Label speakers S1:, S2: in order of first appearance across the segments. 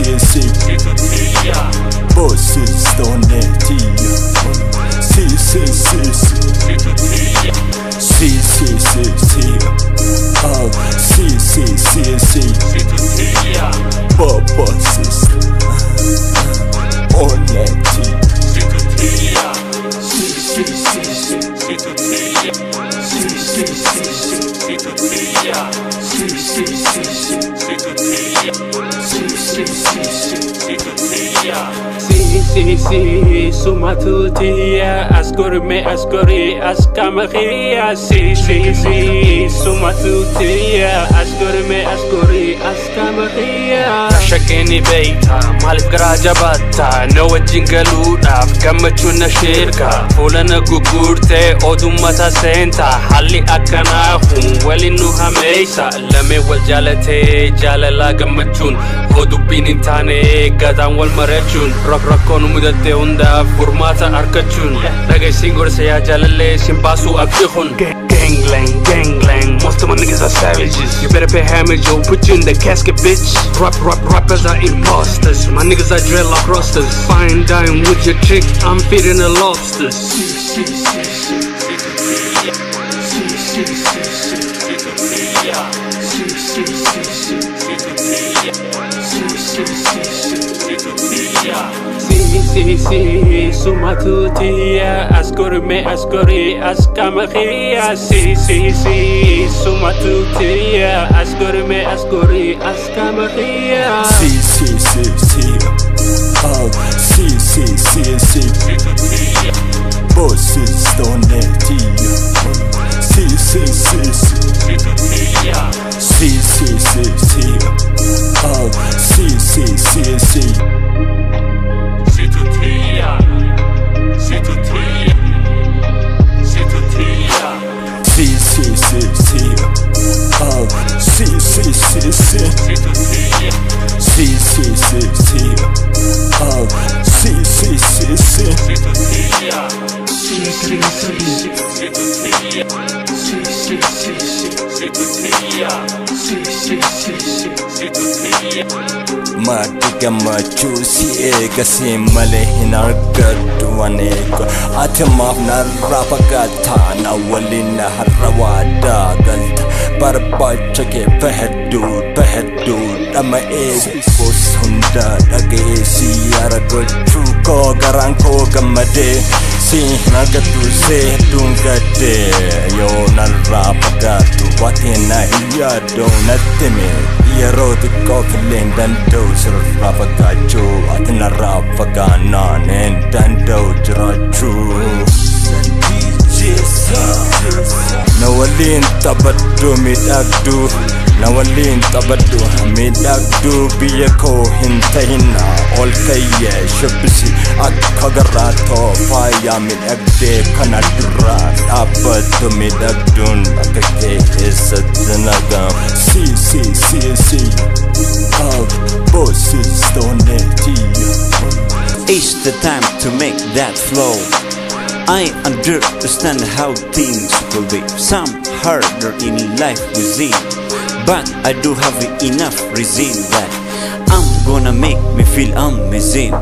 S1: sì, bossi stonetti. Sì, sì, sì, sì, sì, sì, sì, sì. Oh, sì, sì, sì, sì. Papa sister, onetti.
S2: Si suma tutia ascori ascamaria si suma tutia ascori ascamaria
S3: shakeni beita malif garaja batta no wajingaluda gamachuna shirka fulana gugurte odummata senta halli akana khum walinu hameisa lame wal jalate jalala gamachun hodubin intane gadan wal marachun rakon mudate unda formata arkachun lagay singor saya jalalle simbasu akkhun ganglang most of my niggas are savages you better pay homage or put you in the casket bitch rappers are imposters my niggas are dreadlock rosters fine dine with your chick I'm feeding the lobsters
S2: Si suma tutia ascori ascamaria si suma tutia ascori ascamaria
S1: Sì, sì, sì, sì. Oh, sì, sì, sì, sì. Bossi stonetti. Sì, sì, sì, sì. Sì, sì, sì, sì. Oh, sì, sì, sì, sì. Sì, sì, sì, sì. Oh, sì, sì, sì, sì. Sì, sì, sì, sì. Oh, sì, sì, sì, sì. Matiga machusi ega simale hinargadu aneko atamaf narapagata na walina harawada galta barbachake pehdu ama ega hunda dage siyara gochu ko garanko gamade si nagatu se dungade yo narapagatu watina yado natime yeroti koflin dando rapagacho atna rapagana nen dando jrachu nawalin tabaddu midagdu nawalin tabaddu midagdu biyako hintahina olkayya shabsi akagarato faya min agde kanadra abaddu midagdun akake isatnaga si oh bossi stonetti.
S4: It's the time to make that flow. I understand how things will be some harder in life within, but I do have enough reason that I'm gonna make me feel amazing.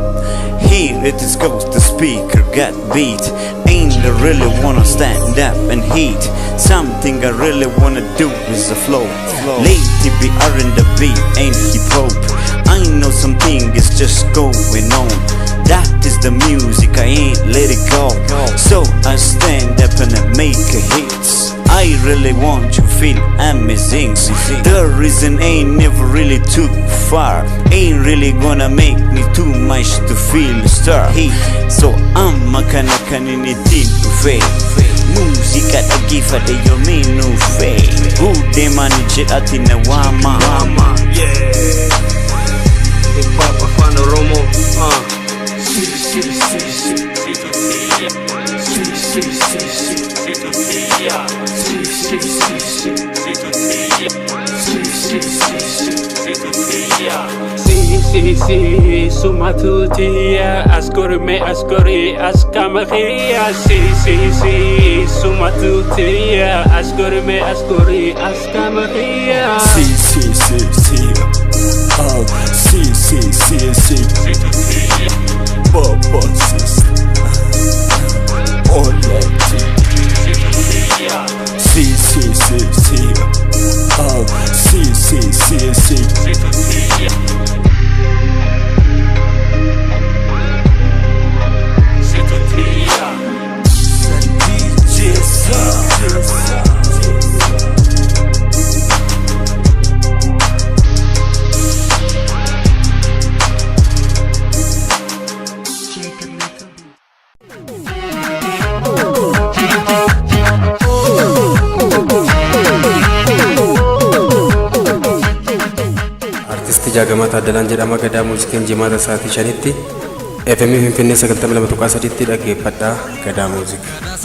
S4: Here it is goes, the speaker got beat. Ain't I really wanna stand up and hit. Something I really wanna do is the flow. Lady be R&B ain't hip hop. I know something is just going on. That is the music, I ain't let it go. So I stand up and I make hits. I really want you feel amazing. The reason ain't never really too far. Ain't really gonna make me too much to feel star. Hey, so I'm a kana anything to fail. Music at a gift at your menu fail. Who they manage it at in a wama.
S3: yeah Papa Fano Romo
S2: Si suma tutia ascori ascamaria si suma tutia ascori ascamaria
S1: Sì, sì, sì, sì. Oh, sì, sì, sì.
S5: jaagamaa taaddalaan jedhama gadaa muuzikiin jimaata sa'aatii 5tti FM Finfinnee 92.3tti dhaggeeffadhaa gadaa muuzikaa.